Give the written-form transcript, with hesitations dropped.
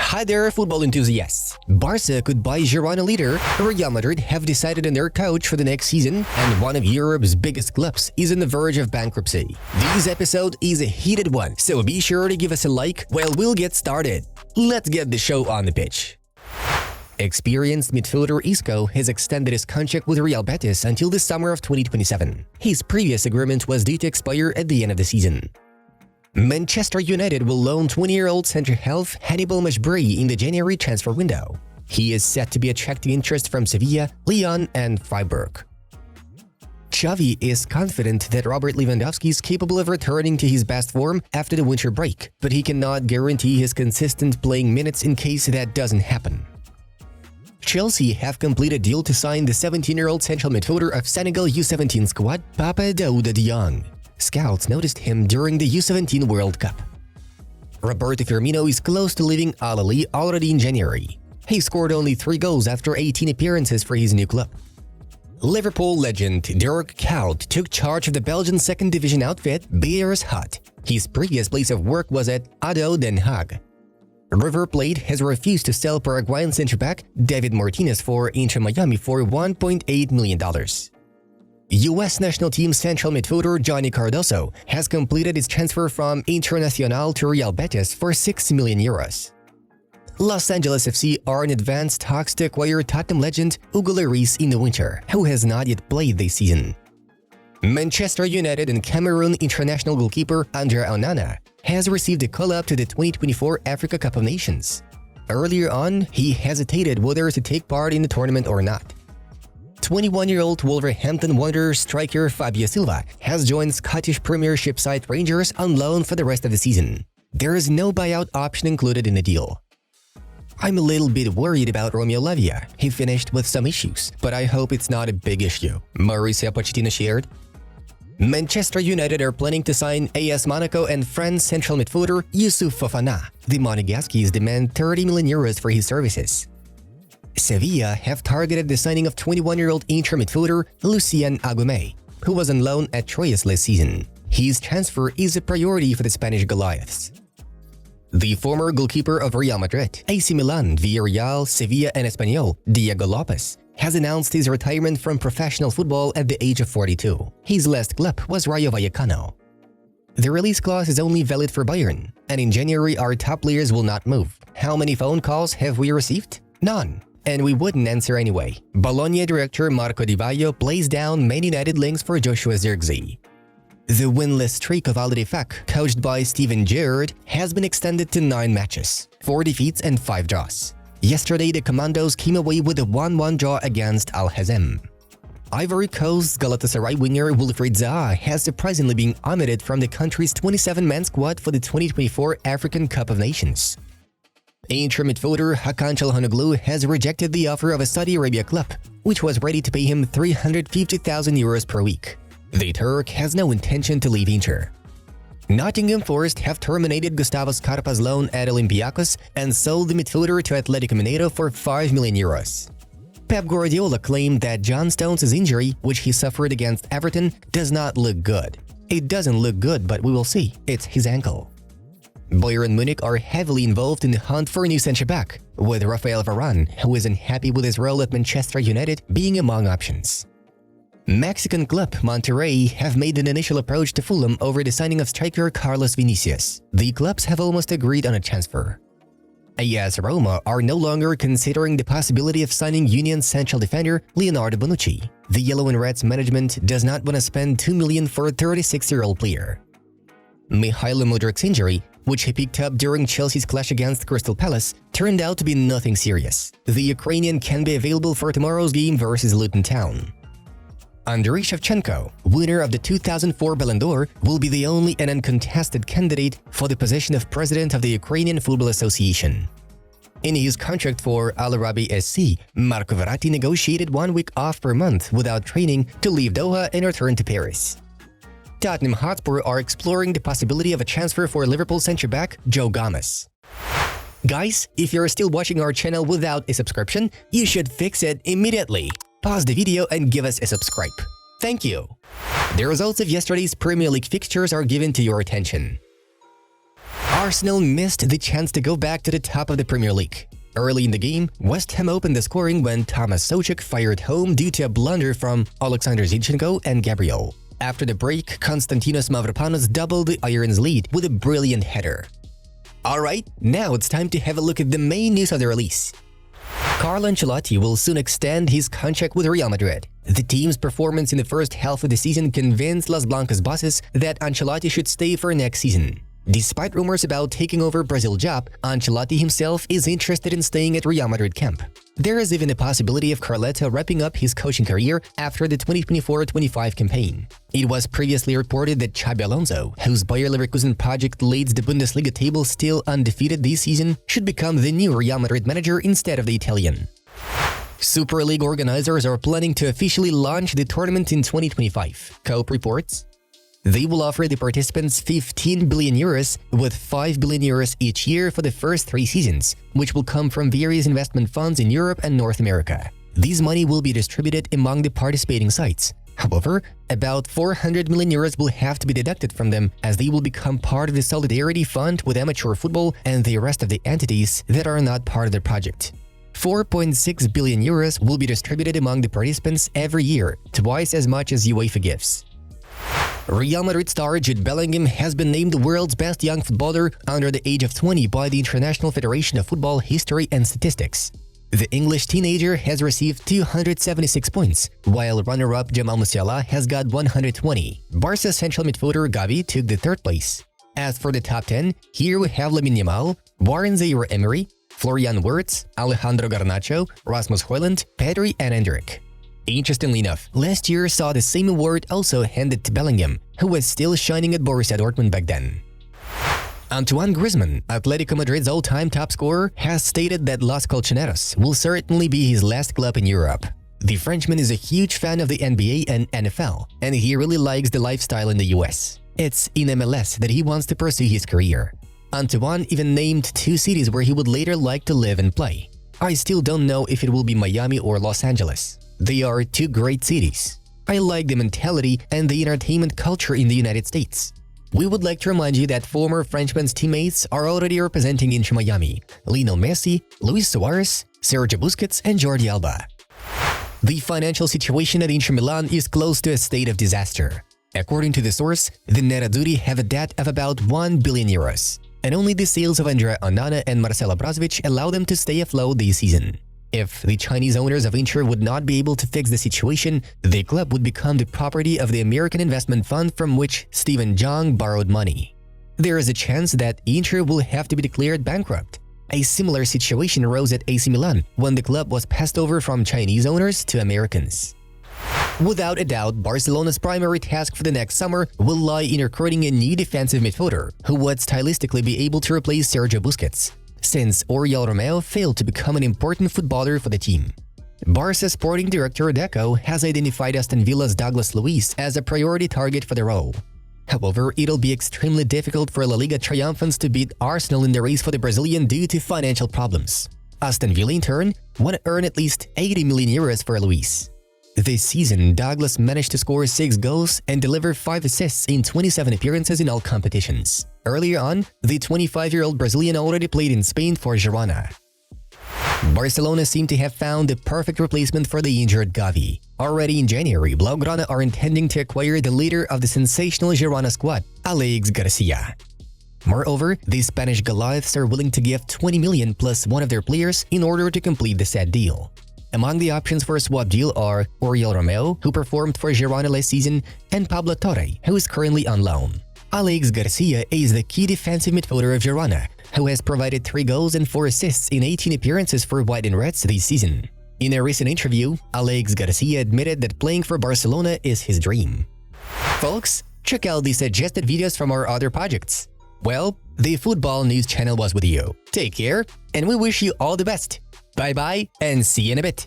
Hi there, football enthusiasts! Barca could buy Girona leader. Real Madrid have decided on their coach for the next season, and one of Europe's biggest clubs is on the verge of bankruptcy. This episode is a heated one, so be sure to give us a like while we'll get started. Let's get the show on the pitch. Experienced midfielder Isco has extended his contract with Real Betis until the summer of 2027. His previous agreement was due to expire at the end of the season. Manchester United will loan 20-year-old centre-half Hannibal Mejbri in the January transfer window. He is set to be attracting interest from Sevilla, Lyon and Freiburg. Xavi is confident that Robert Lewandowski is capable of returning to his best form after the winter break, but he cannot guarantee his consistent playing minutes in case that doesn't happen. Chelsea have completed a deal to sign the 17-year-old central midfielder of Senegal U17 squad, Papa Daouda Diong. Scouts noticed him during the U17 World Cup. Roberto Firmino is close to leaving ALEIX already in January. He scored only 3 goals after 18 appearances for his new club. Liverpool legend Dirk Kuyt took charge of the Belgian second division outfit Bears Hut. His previous place of work was at ADO Den Haag. River Plate has refused to sell Paraguayan centre-back David Martinez for Inter Miami for $1.8 million. U.S. national team central midfielder Johnny Cardoso has completed his transfer from Internacional to Real Betis for €6 million. Los Angeles FC are in advanced talks to acquire Tottenham legend Hugo Lloris in the winter, who has not yet played this season. Manchester United and Cameroon international goalkeeper Andre Onana has received a call-up to the 2024 Africa Cup of Nations. Earlier on, he hesitated whether to take part in the tournament or not. 21-year-old Wolverhampton Wanderers striker Fabio Silva has joined Scottish Premiership side Rangers on loan for the rest of the season. There is no buyout option included in the deal. I'm a little bit worried about Romeo Lavia. He finished with some issues, but I hope it's not a big issue, Mauricio Pochettino shared. Manchester United are planning to sign AS Monaco and France central midfielder Youssouf Fofana. The Monegasques demand €30 million for his services. Sevilla have targeted the signing of 21-year-old Inter midfielder Lucien Aguemé, who was on loan at Troyes last season. His transfer is a priority for the Spanish Goliaths. The former goalkeeper of Real Madrid, AC Milan, Villarreal, Sevilla and Espanyol, Diego Lopez, has announced his retirement from professional football at the age of 42. His last club was Rayo Vallecano. The release clause is only valid for Bayern, and in January our top players will not move. How many phone calls have we received? None. And we wouldn't answer anyway. Bologna director Marco Di Vaio plays down Man United links for Joshua Zirkzee. The winless streak of Al Rifaq, coached by Steven Gerrard, has been extended to 9 matches, 4 defeats and 5 draws. Yesterday, the Commandos came away with a 1-1 draw against Al Hazem. Ivory Coast's Galatasaray winger Wilfried Zaha has surprisingly been omitted from the country's 27-man squad for the 2024 African Cup of Nations. Inter midfielder Hakan Çalhanoğlu has rejected the offer of a Saudi Arabia club, which was ready to pay him €350,000 per week. The Turk has no intention to leave Inter. Nottingham Forest have terminated Gustavo Scarpa's loan at Olympiacos and sold the midfielder to Atletico Mineiro for €5 million. Pep Guardiola claimed that John Stones' injury, which he suffered against Everton, does not look good. It doesn't look good, but we will see. It's his ankle. Bayern Munich are heavily involved in the hunt for a new centre-back, with Rafael Varane, who is unhappy with his role at Manchester United, being among options. Mexican club Monterrey have made an initial approach to Fulham over the signing of striker Carlos Vinicius. The clubs have almost agreed on a transfer. AS Roma are no longer considering the possibility of signing Union central defender Leonardo Bonucci. The Yellow and Reds management does not want to spend $2 million for a 36-year-old player. Mikhailo Mudryk's injury, which he picked up during Chelsea's clash against Crystal Palace, turned out to be nothing serious. The Ukrainian can be available for tomorrow's game versus Luton Town. Andriy Shevchenko, winner of the 2004 Ballon d'Or, will be the only and uncontested candidate for the position of president of the Ukrainian Football Association. In his contract for Al Arabi SC, Marco Verratti negotiated 1 week off per month without training to leave Doha and return to Paris. Tottenham Hotspur are exploring the possibility of a transfer for Liverpool centre-back Joe Gomez. Guys, if you're still watching our channel without a subscription, you should fix it immediately. Pause the video and give us a subscribe. Thank you. The results of yesterday's Premier League fixtures are given to your attention. Arsenal missed the chance to go back to the top of the Premier League. Early in the game, West Ham opened the scoring when Thomas Souček fired home due to a blunder from Alexander Zinchenko and Gabriel. After the break, Konstantinos Mavropanos doubled the Irons' lead with a brilliant header. Alright, now it's time to have a look at the main news of the release. Carlo Ancelotti will soon extend his contract with Real Madrid. The team's performance in the first half of the season convinced Los Blancos bosses that Ancelotti should stay for next season. Despite rumors about taking over Brazil's job, Ancelotti himself is interested in staying at Real Madrid camp. There is even a possibility of Carletto wrapping up his coaching career after the 2024-25 campaign. It was previously reported that Xabi Alonso, whose Bayer Leverkusen project leads the Bundesliga table still undefeated this season, should become the new Real Madrid manager instead of the Italian. Super League organizers are planning to officially launch the tournament in 2025, Cope reports. They will offer the participants 15 billion euros, with 5 billion euros each year for the first 3 seasons, which will come from various investment funds in Europe and North America. This money will be distributed among the participating sites. However, about 400 million euros will have to be deducted from them, as they will become part of the Solidarity Fund with amateur football and the rest of the entities that are not part of the project. 4.6 billion euros will be distributed among the participants every year, twice as much as UEFA gives. Real Madrid star Jude Bellingham has been named the world's best young footballer under the age of 20 by the International Federation of Football History and Statistics. The English teenager has received 276 points, while runner-up Jamal Musiala has got 120. Barca central midfielder Gavi took the 3rd place. As for the top 10, here we have Lamine Yamal, Warren Zaire-Emery, Florian Wirtz, Alejandro Garnacho, Rasmus Højlund, Pedri and Endrick. Interestingly enough, last year saw the same award also handed to Bellingham, who was still shining at Borussia Dortmund back then. Antoine Griezmann, Atletico Madrid's all-time top scorer, has stated that Los Colchoneros will certainly be his last club in Europe. The Frenchman is a huge fan of the NBA and NFL, and he really likes the lifestyle in the US. It's in MLS that he wants to pursue his career. Antoine even named 2 cities where he would later like to live and play. I still don't know if it will be Miami or Los Angeles. They are 2 great cities. I like the mentality and the entertainment culture in the United States. We would like to remind you that former Frenchman's teammates are already representing Inter Miami: Lionel Messi, Luis Suarez, Sergio Busquets and Jordi Alba. The financial situation at Inter Milan is close to a state of disaster. According to the source, the Nerazzurri have a debt of about 1 billion euros, and only the sales of Andrea Onana and Marcelo Brozovic allow them to stay afloat this season. If the Chinese owners of Inter would not be able to fix the situation, the club would become the property of the American investment fund from which Stephen Zhang borrowed money. There is a chance that Inter will have to be declared bankrupt. A similar situation arose at AC Milan when the club was passed over from Chinese owners to Americans. Without a doubt, Barcelona's primary task for the next summer will lie in recruiting a new defensive midfielder who would stylistically be able to replace Sergio Busquets, since Oriol Romeu failed to become an important footballer for the team. Barca sporting director Deco has identified Aston Villa's Douglas Luiz as a priority target for the role. However, it'll be extremely difficult for La Liga triumphants to beat Arsenal in the race for the Brazilian due to financial problems. Aston Villa, in turn, want to earn at least 80 million euros for Luiz. This season, Douglas managed to score 6 goals and deliver 5 assists in 27 appearances in all competitions. Earlier on, the 25-year-old Brazilian already played in Spain for Girona. Barcelona seem to have found the perfect replacement for the injured Gavi. Already in January, Blaugrana are intending to acquire the leader of the sensational Girona squad, ALEIX GARCIA. Moreover, the Spanish Goliaths are willing to give 20 million plus one of their players in order to complete the said deal. Among the options for a swap deal are Oriol Romeu, who performed for Girona last season, and Pablo Torre, who is currently on loan. ALEIX GARCIA is the key defensive midfielder of Girona, who has provided 3 goals and 4 assists in 18 appearances for White and Reds this season. In a recent interview, ALEIX GARCIA admitted that playing for Barcelona is his dream. Folks, check out the suggested videos from our other projects. Well, the Football News channel was with you. Take care, and we wish you all the best. Bye-bye, and see you in a bit.